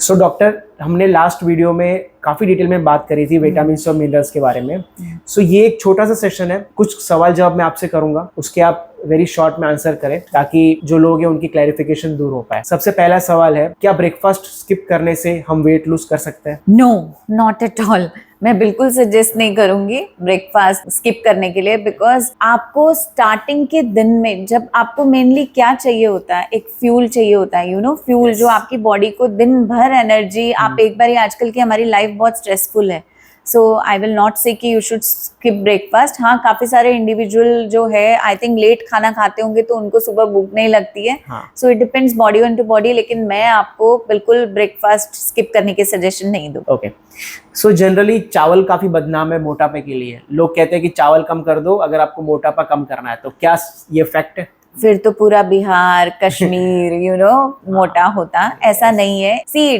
So doctor, हमने last video में काफ़ी डिटेल में बात करी थी विटामिन्स और मिनरल्स के बारे में। सो ये एक छोटा सा सेशन है, कुछ सवाल जवाब मैं आपसे करूंगा, उसके आप वेरी शॉर्ट में आंसर करें ताकि जो लोग हैं उनकी क्लैरिफिकेशन दूर हो पाए। सबसे पहला सवाल है, क्या ब्रेकफास्ट स्किप करने से हम वेट लूज कर सकते हैं? No, not at all. मैं बिल्कुल सजेस्ट नहीं करूंगी ब्रेकफास्ट स्किप करने के लिए, बिकॉज आपको स्टार्टिंग के दिन में जब आपको मेनली क्या चाहिए होता है, एक फ्यूल चाहिए होता है, फ्यूल जो आपकी बॉडी को दिन भर एनर्जी, आप एक बार, आजकल की हमारी लाइफ बहुत स्ट्रेसफुल है, सो आई विल नॉट से कि यू शुड स्किप ब्रेकफास्ट। हाँ, काफी सारे इंडिविजुअल जो है आई थिंक लेट खाना खाते होंगे तो उनको सुबह भूख नहीं लगती है, so it depends body on to body, लेकिन मैं आपको बिल्कुल ब्रेकफास्ट स्किप करने के सजेशन नहीं दूँ। ओके, सो जनरली चावल काफी बदनाम है मोटापे के लिए। लोग कहते हैं कि चावल कम कर दो अगर आपको मोटापा कम करना है, तो क्या ये फैक्ट है? फिर तो पूरा बिहार, कश्मीर मोटा होता, ऐसा नहीं है। See,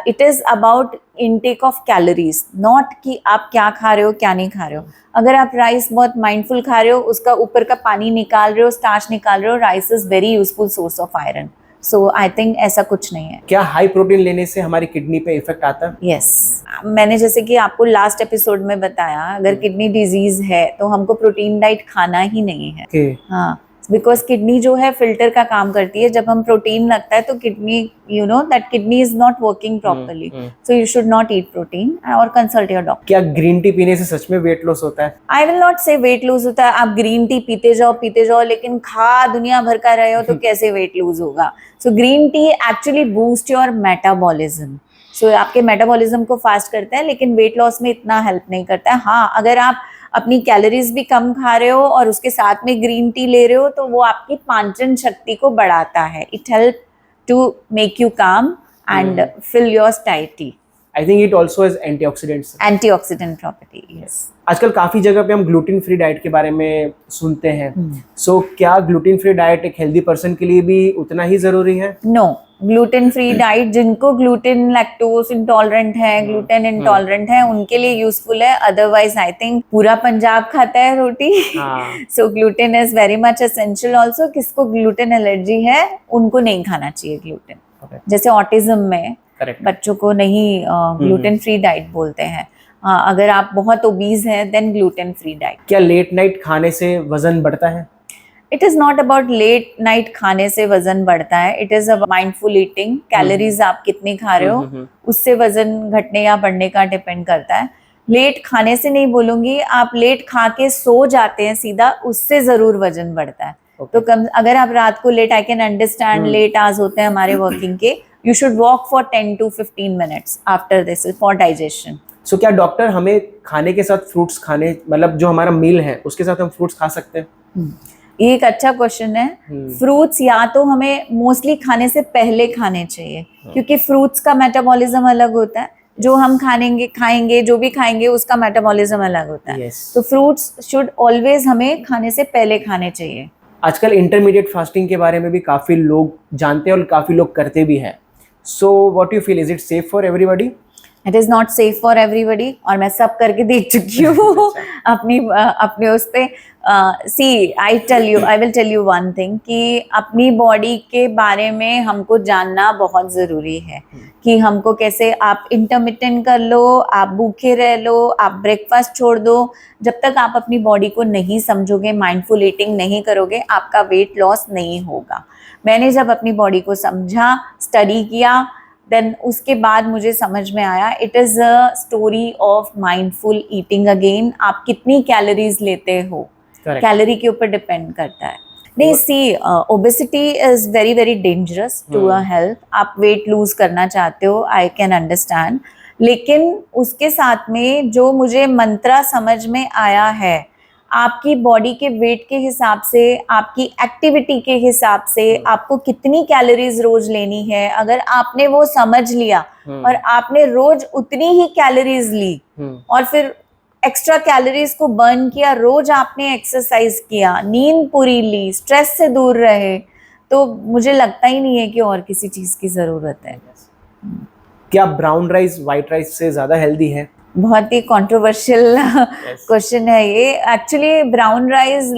it is about intake of calories, not कि आप क्या खा रहे हो क्या नहीं खा रहे हो। अगर आप राइस बहुत माइंडफुल खा रहे हो, उसका ऊपर का पानी निकाल रहे हो, स्टार्च निकाल रहे हो, rice is very useful source of iron. So I think ऐसा कुछ नहीं है। क्या हाई प्रोटीन लेने से हमारी किडनी पे इफेक्ट आता है? यस, मैंने जैसे कि आपको लास्ट एपिसोड में बताया, अगर किडनी डिजीज है तो हमको प्रोटीन डाइट खाना ही नहीं है। हाँ, बिकॉज किडनी जो है फिल्टर का काम करती है। जब हम प्रोटीन लगता है तो kidney, that kidney is not working properly, so you should not eat protein और कंसल्ट योर डॉक्टर। क्या ग्रीन टी पीने से सच में वेट लॉस होता है? आई विल नॉट से वेट लूज होता है। आप ग्रीन टी पीते जाओ लेकिन खा दुनिया भर का रहे हो तो कैसे वेट लूज होगा? So green tea actually boost your metabolism, so आपके मेटाबॉलिज्म को फास्ट करता है, लेकिन वेट लॉस में इतना हेल्प नहीं करता है। हाँ, अगर आप अपनी कैलोरीज भी कम खा रहे हो और उसके साथ में ग्रीन टी ले रहे हो तो वो आपकी पाचन शक्ति को बढ़ाता है। It help to make you calm and fill your satiety. I think it also has antioxidants. Antioxidant property, yes. आजकल काफी जगह पे हम ग्लूटेन फ्री डाइट के बारे में सुनते हैं। सो क्या ग्लूटेन फ्री डाइट एक हेल्दी पर्सन के लिए भी उतना ही जरूरी है? नो, ग्लूटेन फ्री डाइट जिनको ग्लूटेन लैक्टोज इंटॉलरेंट है, ग्लूटेन इंटॉलरेंट है, उनके लिए यूजफुल है। अदरवाइज आई थिंक पूरा पंजाब खाता है रोटी, so gluten is very much essential also. किसको ग्लूटेन एलर्जी है उनको नहीं खाना चाहिए ग्लूटेन। जैसे ऑटिज्म में बच्चों को नहीं ग्लूटेन फ्री डाइट बोलते हैं। अगर आप बहुत ओबीज हैं देन ग्लूटेन फ्री डाइट। क्या लेट नाइट खाने से वजन बढ़ता है? It is not about late night खाने से वजन बढ़ता है, it is about mindful eating. Calories आप कितनी खा रहे हो उससे वजन घटने या बढ़ने का डिपेंड करता है। लेट खाने से नहीं बोलूंगी, आप लेट खा के सो जाते हैं सीधा, उससे जरूर वजन बढ़ता है। तो अगर आप रात को late, I can understand late hours होते हैं हमारे वर्किंग के, you should walk for 10 to 15 minutes after this for digestion. So क्या डॉक्टर हमें खाने के साथ फ्रूट्स खाने, मतलब जो हमारा मील है उसके साथ हम फ्रूट्स खा सकते हैं? ये एक अच्छा क्वेश्चन है। फ्रूट्स या तो हमें मोस्टली खाने से पहले खाने चाहिए, क्योंकि फ्रूट्स का मेटाबॉलिज्म अलग होता है। जो हम खाएंगे जो भी खाएंगे उसका मेटाबॉलिज्म अलग होता है। तो फ्रूट्स शुड ऑलवेज हमें खाने से पहले खाने चाहिए। आजकल इंटरमीडिएट फास्टिंग के बारे में भी काफी लोग जानते हैं और काफी लोग करते भी हैं। So what do you feel? Is it safe for everybody? It is not safe for everybody, और मैं सब करके देख चुकी हूँ अपने उस पे। See, I will tell you one thing कि अपनी बॉडी के बारे में हमको जानना बहुत ज़रूरी है कि हमको कैसे, आप इंटरमिटेंट कर लो, आप भूखे रह लो, आप ब्रेकफास्ट छोड़ दो, जब तक आप अपनी बॉडी को नहीं समझोगे, माइंडफुल ईटिंग नहीं करोगे, आपका वेट लॉस नहीं होगा। मैंने जब अपनी बॉडी को समझा, स्टडी किया, देन उसके बाद मुझे समझ में आया it is a story of mindful eating again. आप कितनी कैलोरीज लेते हो, कैलोरी के ऊपर डिपेंड करता है। नहीं, see, obesity is very very dangerous to a health. आप वेट लूज करना चाहते हो, आई कैन अंडरस्टैंड, लेकिन उसके साथ में जो मुझे मंत्रा समझ में आया है, आपकी बॉडी के वेट के हिसाब से, आपकी एक्टिविटी के हिसाब से आपको कितनी कैलोरीज रोज लेनी है, अगर आपने वो समझ लिया और आपने रोज उतनी ही कैलोरीज ली और फिर एक्स्ट्रा कैलोरीज को बर्न किया, रोज आपने एक्सरसाइज किया, नींद पूरी ली, स्ट्रेस से दूर रहे, तो मुझे लगता ही नहीं है कि और किसी चीज की जरूरत है। क्या ब्राउन राइस व्हाइट राइस से ज्यादा हेल्दी है? बहुत ही कंट्रोवर्शियल क्वेश्चन है ये। Actually brown rice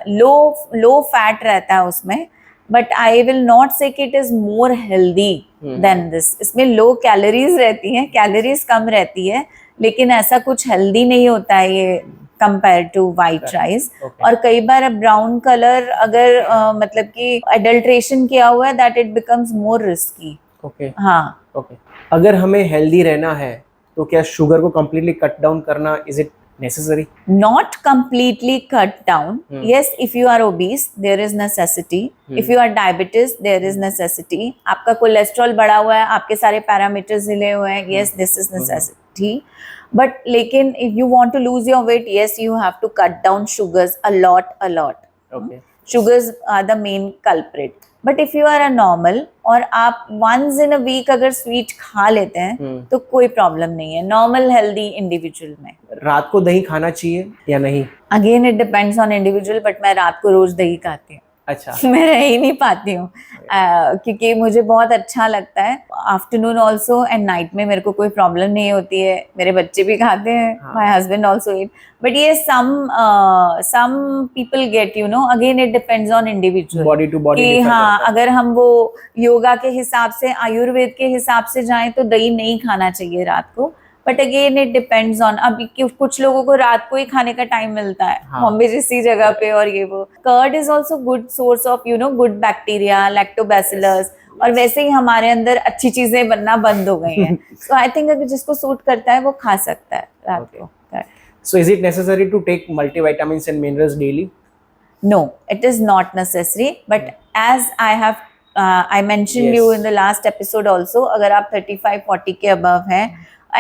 low fat रहता है उसमें, but I will not say कि it is more healthy than this. इसमें लो कैलोरीज रहती हैं, कैलोरीज कम रहती है, लेकिन ऐसा कुछ हेल्दी नहीं होता है ये कंपेयर टू वाइट राइस। और कई बार ब्राउन कलर अगर मतलब कि एडल्ट्रेशन किया हुआ है, that it becomes more risky. Okay हाँ, ओके। अगर हमें हेल्दी रहना है तो क्या शुगर को कम्प्लीटली कट डाउन करना is it necessary? Not completely cut down. Yes, if you are obese, there is necessity. If you are diabetes, there is necessity. आपका कोलेस्ट्रॉल बढ़ा हुआ है, आपके सारे पैरामीटर्स हिले हुए हैं, yes, this is necessity. But लेकिन if you want to lose your weight, yes, you have to cut down sugars a lot. Okay. Sugars are the main culprit. But if you are a normal और आप once in a week अगर sweet खा लेते हैं तो कोई problem नहीं है नॉर्मल हेल्दी इंडिविजुअल में। रात को दही खाना चाहिए या नहीं? Again it depends on individual, but मैं रात को रोज दही खाती हूँ। अच्छा। मैं रह ही नहीं पाती हूँ क्योंकि मुझे बहुत अच्छा लगता है। आफ्टरनून ऑल्सो एंड नाइट में मेरे को कोई प्रॉब्लम नहीं होती है, मेरे बच्चे भी खाते हैं, my husband also eat. But ये some people get you know, again it depends on individual, body to body. हाँ, अगर हम वो योगा के हिसाब से, आयुर्वेद के हिसाब से जाएं तो दही नहीं खाना चाहिए रात को। But again it depends on, अब कुछ लोगों को रात को ही खाने का टाइम मिलता है, बॉम्बे जैसी जगह पे, और ये वो curd is also good source of you know good bacteria, lactobacillus, और वैसे ही हमारे अंदर अच्छी चीजें बनना बंद हो गई हैं। सो आई थिंक अगर जिसको सूट करता है वो खा सकता है रात को। So is it necessary to take multivitamins and minerals daily? No, it is not necessary. But as I mentioned you in the last episode also, अगर आप 35-40 के above हैं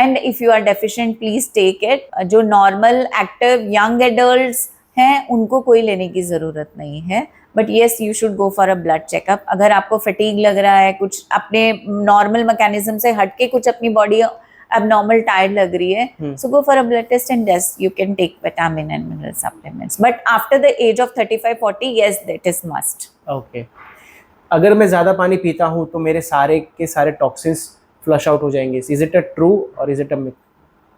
and if you are deficient, please take it. जो normal, active, young adults हैं उनको कोई लेने की ज़रूरत नहीं है। But yes, you should go for a blood checkup. अगर आपको fatigue लग रहा है, कुछ अपने normal mechanism से हटके कुछ अपनी body abnormal tired लग रही है, so go for a blood test and yes, you can take vitamin and mineral supplements. But after the age of 35-40, yes, that is must. Okay. अगर मैं ज़्यादा पानी पीता हूँ तो मेरे सारे के सारे टॉक्सिन्स फ्लश आउट हो जाएंगे। इज इट अ ट्रू और इज इट अ मिथ?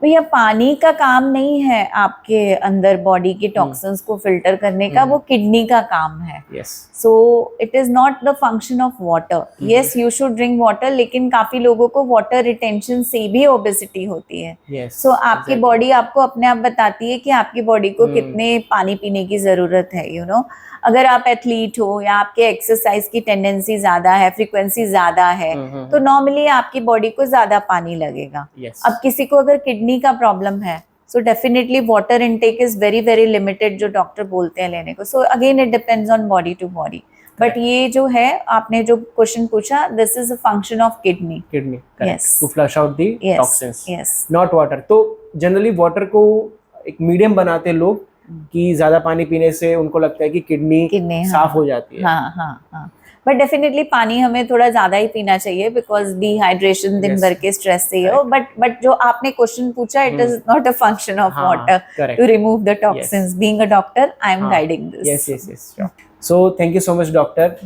भैया पानी का काम नहीं है आपके अंदर बॉडी के टॉक्सिन्स को फिल्टर करने का, वो किडनी का काम है। Yes. So it is not the function of water. Yes, you should drink water, लेकिन काफी लोगों को वाटर रिटेंशन से भी ओबेसिटी होती है। सो आपकी बॉडी आपको अपने आप बताती है कि आपकी बॉडी को कितने पानी पीने की जरूरत है। यू नो, अगर आप एथलीट हो या आपके एक्सरसाइज की टेंडेंसी ज्यादा है, फ्रीक्वेंसी ज्यादा है, तो नॉर्मली आपकी बॉडी को ज्यादा पानी लगेगा। अब किसी को अगर किडनी का प्रॉब्लम है, so definitely water intake is very very limited, जो डॉक्टर बोलते हैं लेने को। So again it depends on body to body. But ये जो है आपने जो क्वेश्चन पूछा, this is a function of kidney to flush out the toxins, yes, not water. तो जनरली वाटर को एक मीडियम बनाते लोग कि ज्यादा पानी पीने से उनको लगता है कि किडनी साफ हो जाती है। हाँ। बट डेफिनेटली पानी हमें थोड़ा ज्यादा ही पीना चाहिए, बिकॉज डिहाइड्रेशन दिन भर के स्ट्रेस से हो। बट जो आपने क्वेश्चन पूछा, it is not a function of water to remove the toxins. Being a doctor, I am guiding this. Yes. So thank you so much doctor.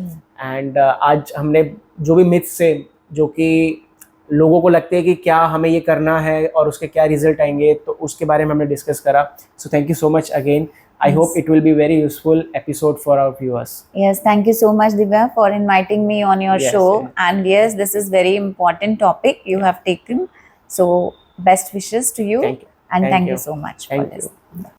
And आज हमने जो भी मिथ्स से, जो कि लोगों को लगते हैं कि क्या हमें ये करना है और उसके क्या रिजल्ट आएंगे, तो उसके बारे में हमने डिस्कस करा। सो thank you so much again. I hope it will be very useful episode for our viewers. Yes, thank you so much, Divya, for inviting me on your show. And yes, this is very important topic you have taken. So best wishes to you. Thank you. And thank you so much for this.